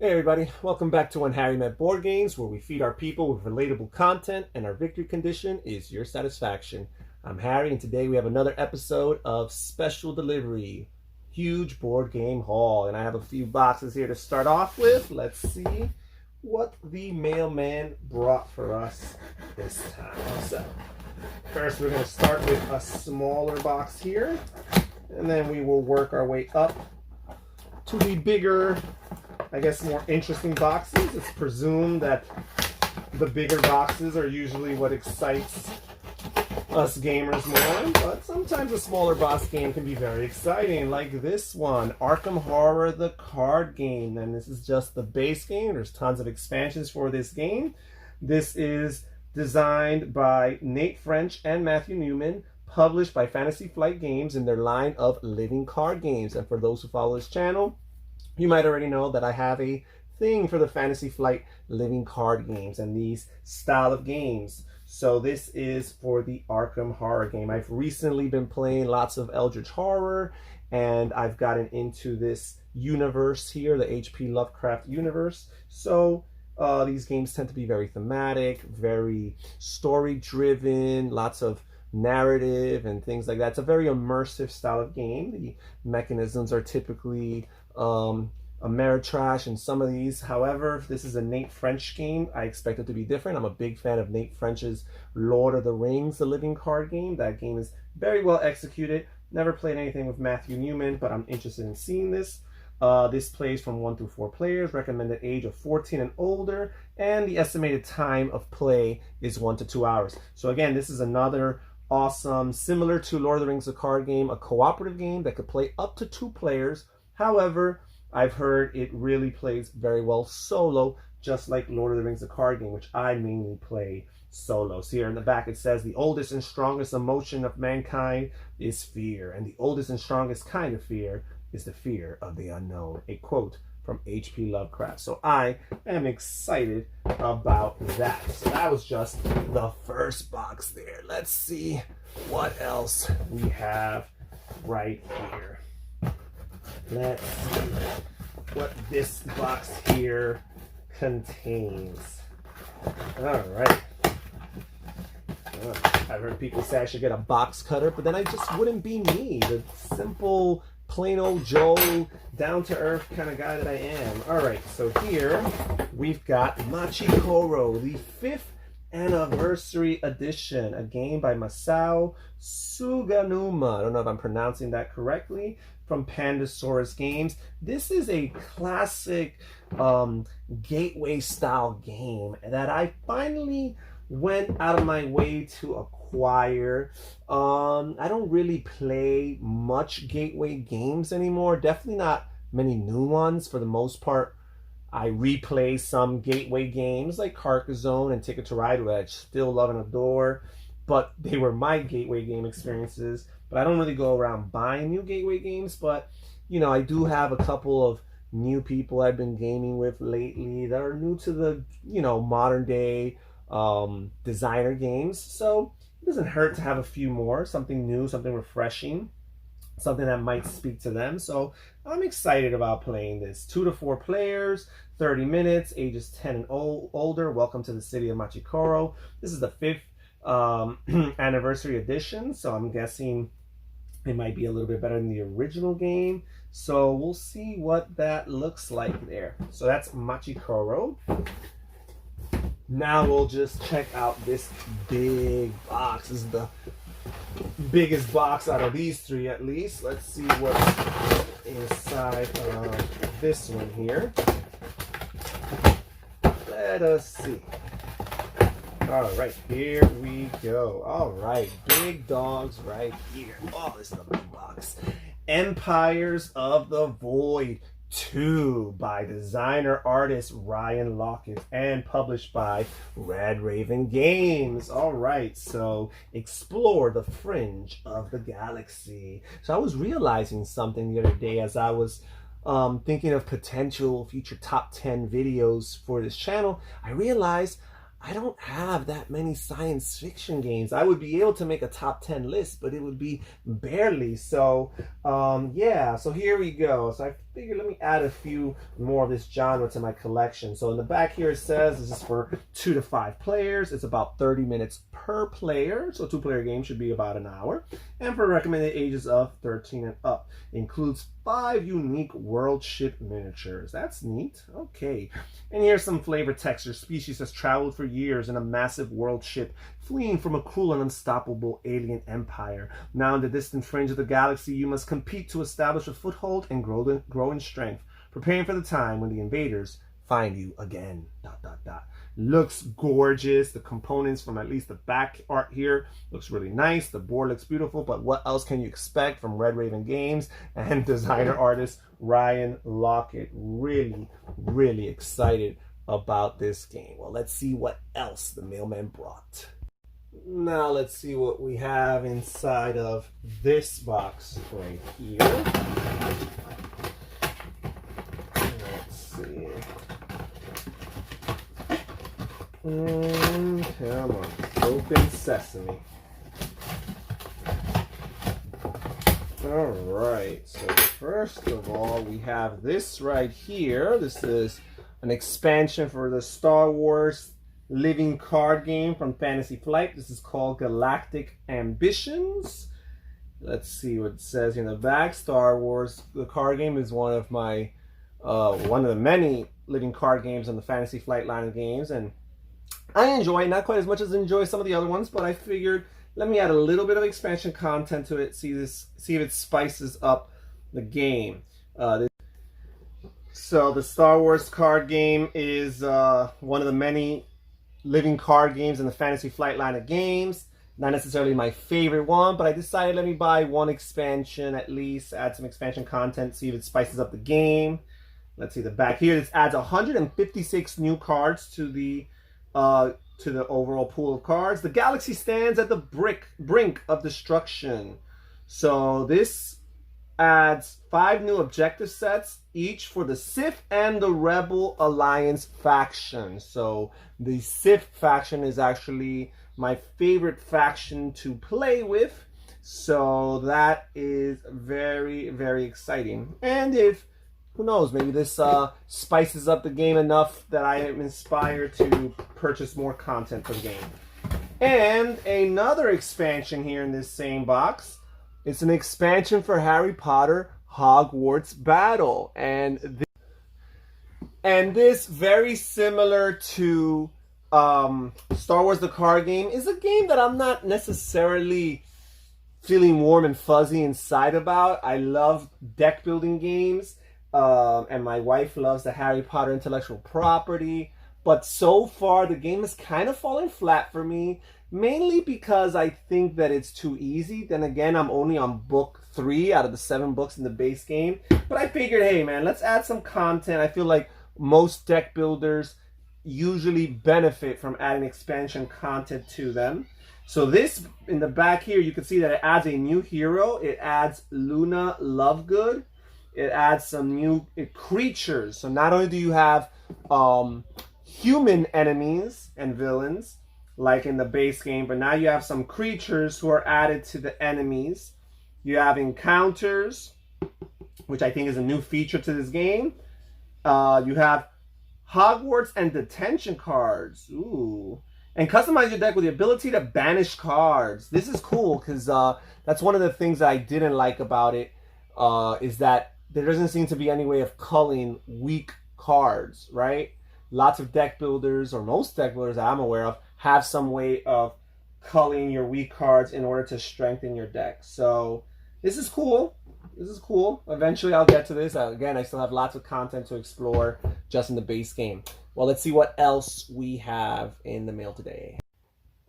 Hey everybody, welcome back to When Harry Met Board Games, where we feed our people with relatable content and our victory condition is your satisfaction. I'm Harry, and today we have another episode of Special Delivery, Huge Board Game Haul. And I have a few boxes here to start off with. Let's see what the mailman brought for us this time. So, first we're going to start with a smaller box here, and then we will work our way up to the bigger, I guess, more interesting boxes. It's presumed that the bigger boxes are usually what excites us gamers more, but sometimes a smaller box game can be very exciting, like this one, Arkham Horror, the card game. And this is just the base game. There's tons of expansions for this game. This is designed by Nate French and Matthew Newman, published by Fantasy Flight Games in their line of living card games. And for those who follow this channel, you might already know that I have a thing for the Fantasy Flight living card games and these style of games. So this is for the Arkham Horror game. I've recently been playing lots of Eldritch Horror, and I've gotten into this universe here, the H.P. Lovecraft universe. So these games tend to be very thematic, very story-driven, lots of narrative and things like that. It's a very immersive style of game. The mechanisms are typically Ameritrash in some of these. However, if this is a Nate French game, I expect it to be different. I'm a big fan of Nate French's Lord of the Rings, the living card game. That game is very well executed. Never played anything with Matthew Newman, but I'm interested in seeing this. This plays from 1 through 4 players, recommended age of 14 and older, and the estimated time of play is 1 to 2 hours. So again, this is another awesome, similar to Lord of the Rings, the card game, a cooperative game that could play up to 2 players. However, I've heard it really plays very well solo, just like Lord of the Rings, the card game, which I mainly play solo. So here in the back it says, the oldest and strongest emotion of mankind is fear, and the oldest and strongest kind of fear is the fear of the unknown. A quote from H.P. Lovecraft. So I am excited about that. So that was just the first box there. Let's see what else we have right here. Let's see what this box here contains. All right. I've heard people say I should get a box cutter, but then I just wouldn't be me, the simple, plain old Joe, down-to-earth kind of guy that I am. All right, so here we've got Machi, Koro, the 5th Anniversary Edition, a game by Masao Suganuma. I don't know if I'm pronouncing that correctly, from Pandasaurus Games. This is a classic gateway style game that I finally went out of my way to acquire. I don't really play much gateway games anymore, definitely not many new ones. For the most part, I replay some gateway games like Carcassonne and Ticket to Ride, which I still love and adore, but they were my gateway game experiences. But I don't really go around buying new gateway games. But, you know, I do have a couple of new people I've been gaming with lately that are new to the, you know, modern day designer games. So it doesn't hurt to have a few more, something new, something refreshing, something that might speak to them. So I'm excited about playing this. 2 to 4 players, 30 minutes, ages 10 and older. Welcome to the city of Machi, Koro. This is the 5th anniversary edition, so I'm guessing it might be a little bit better than the original game. So we'll see what that looks like there. So that's Machi Koro. Now we'll just check out this big box. This is the biggest box out of these 3 at least. Let's see what's inside of this one here. Let us see. All right, here we go. All right, big dogs right here. Oh, this is a big box. Empires of the Void 2 by designer artist Ryan Lockett and published by Red Raven Games. All right, so explore the fringe of the galaxy. So I was realizing something the other day as I was thinking of potential future top 10 videos for this channel. I realized I don't have that many science fiction games. I would be able to make a top 10 list, but it would be barely. So, yeah, so here we go. So I figured let me add a few more of this genre to my collection. So in the back here it says this is for 2 to 5 players. It's about 30 minutes per player. So a 2-player game should be about an hour. And for recommended ages of 13 and up. Includes 5 unique world ship miniatures. That's neat. Okay. And here's some flavor text. Your species has traveled for years in a massive world ship, fleeing from a cruel and unstoppable alien empire. Now in the distant fringe of the galaxy, you must compete to establish a foothold and grow in strength, preparing for the time when the invaders find you again. ... Looks gorgeous. The components from at least the back art here looks really nice. The board looks beautiful, but what else can you expect from Red Raven Games and designer artist Ryan Lockett? Really, really excited about this game. Well, let's see what else the mailman brought. Now let's see what we have inside of this box right here. Let's see. Come on, open sesame. All right, so first of all, we have this right here. This is an expansion for the Star Wars living card game from Fantasy Flight. This is called Galactic Ambitions. Let's see what it says in the back. Star Wars, the card game, is one of the many living card games on the Fantasy Flight line of games, and I enjoy it, not quite as much as I enjoy some of the other ones, but I figured let me add a little bit of expansion content to it, see if it spices up the game. So the Star Wars card game is one of the many living card games in the Fantasy Flight line of games. Not necessarily my favorite one, but I decided let me buy one expansion at least, add some expansion content, see if it spices up the game. Let's see the back here. This adds 156 new cards to the overall pool of cards. The galaxy stands at the brink of destruction. So this adds 5 new objective sets, each for the Sith and the Rebel Alliance faction. So the Sith faction is actually my favorite faction to play with. So that is very, very exciting. And if, who knows, maybe this spices up the game enough that I am inspired to purchase more content for the game. And another expansion here in this same box. It's an expansion for Harry Potter Hogwarts Battle. And this, very similar to Star Wars the card game, is a game that I'm not necessarily feeling warm and fuzzy inside about. I love deck building games. And my wife loves the Harry Potter intellectual property. But so far, the game has kind of fallen flat for me. Mainly because I think that it's too easy. Then again, I'm only on book 3 out of the 7 books in the base game. But I figured, hey man, let's add some content. I feel like most deck builders usually benefit from adding expansion content to them. So this, in the back here, you can see that it adds a new hero. It adds Luna Lovegood. It adds some new creatures. So not only do you have human enemies and villains, like in the base game, but now you have some creatures who are added to the enemies. You have encounters, which I think is a new feature to this game. You have Hogwarts and detention cards. Ooh. And customize your deck with the ability to banish cards. This is cool because that's one of the things that I didn't like about it, is that there doesn't seem to be any way of culling weak cards, right? Lots of deck builders, or most deck builders that I'm aware of, have some way of culling your weak cards in order to strengthen your deck. So this is cool. This is cool. Eventually I'll get to this. Again, I still have lots of content to explore just in the base game. Well, let's see what else we have in the mail today.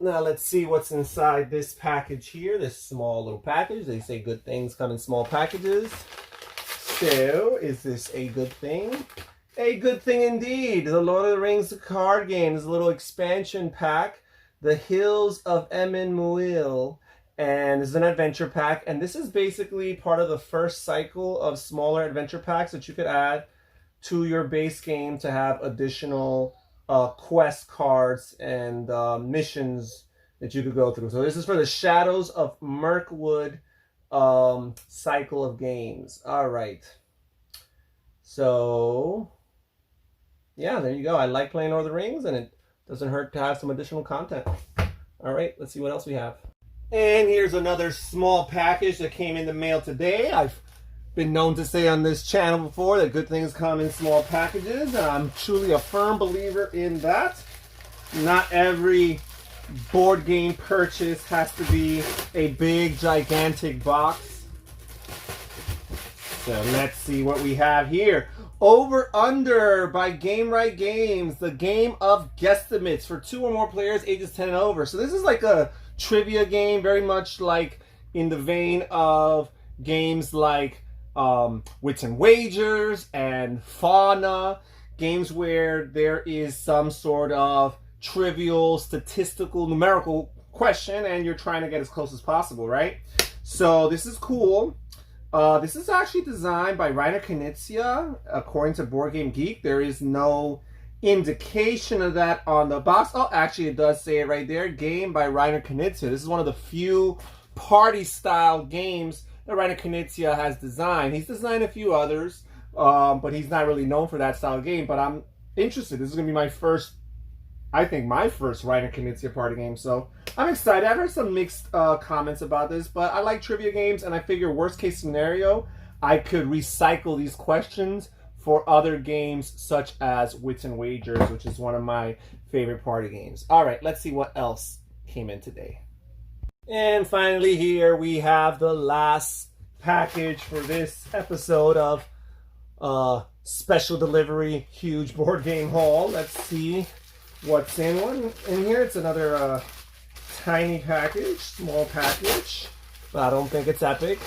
Now let's see what's inside this package here. This small little package. They say good things come in small packages. So, is this a good thing? A good thing indeed. The Lord of the Rings card game is a little expansion pack. The Hills of Emin Muil. And this is an adventure pack. And this is basically part of the first cycle of smaller adventure packs that you could add to your base game to have additional quest cards and missions that you could go through. So this is for the Shadows of Mirkwood cycle of games. All right. So, yeah, there you go. I like playing Lord of the Rings, and it doesn't hurt to have some additional content. All right, let's see what else we have. And here's another small package that came in the mail today. I've been known to say on this channel before that good things come in small packages, and I'm truly a firm believer in that. Not every board game purchase has to be a big, gigantic box. So let's see what we have here. Over Under by Game Right Games, the game of guesstimates for 2 or more players ages 10 and over. So this is like a trivia game, very much like in the vein of games like Wits and Wagers and Fauna, games where there is some sort of trivial, statistical, numerical question, and you're trying to get as close as possible, right? So this is cool. This is actually designed by Reiner Knizia, according to Board Game Geek. There is no indication of that on the box. Oh, actually, it does say it right there. Game by Reiner Knizia. This is one of the few party-style games that Reiner Knizia has designed. He's designed a few others, but he's not really known for that style of game. But I'm interested. This is going to be my first, I think, my first Reiner Knizia party game. So I'm excited. I've heard some mixed comments about this, but I like trivia games, and I figure worst case scenario, I could recycle these questions for other games such as Wits and Wagers, which is one of my favorite party games. All right, let's see what else came in today. And finally here we have the last package for this episode of special delivery huge board game haul. Let's see what's in here. It's another tiny package, small package, but I don't think it's epic.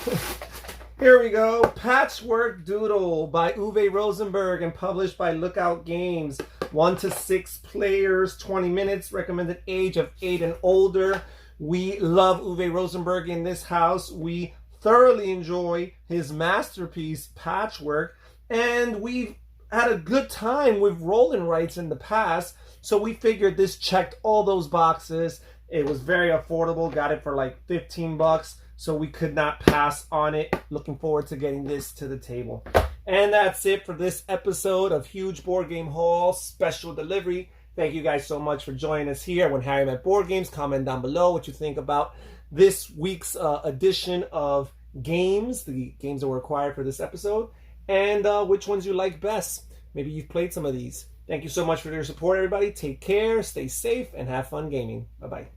Here we go. Patchwork Doodle by Uwe Rosenberg and published by Lookout Games. 1 to 6 players, 20 minutes, recommended age of 8 and older. We love Uwe Rosenberg in this house. We thoroughly enjoy his masterpiece, Patchwork, and we've had a good time with roll-in rights in the past, so we figured this checked all those boxes. It was very affordable, got it for like 15 bucks, so we could not pass on it. Looking forward to getting this to the table. And that's it for this episode of Huge Board Game Haul Special Delivery. Thank you guys so much for joining us here When Harry Met Board Games. Comment down below what you think about this week's edition of games, the games that were acquired for this episode, and which ones you like best. Maybe you've played some of these. Thank you so much for your support, everybody. Take care, stay safe, and have fun gaming. Bye-bye.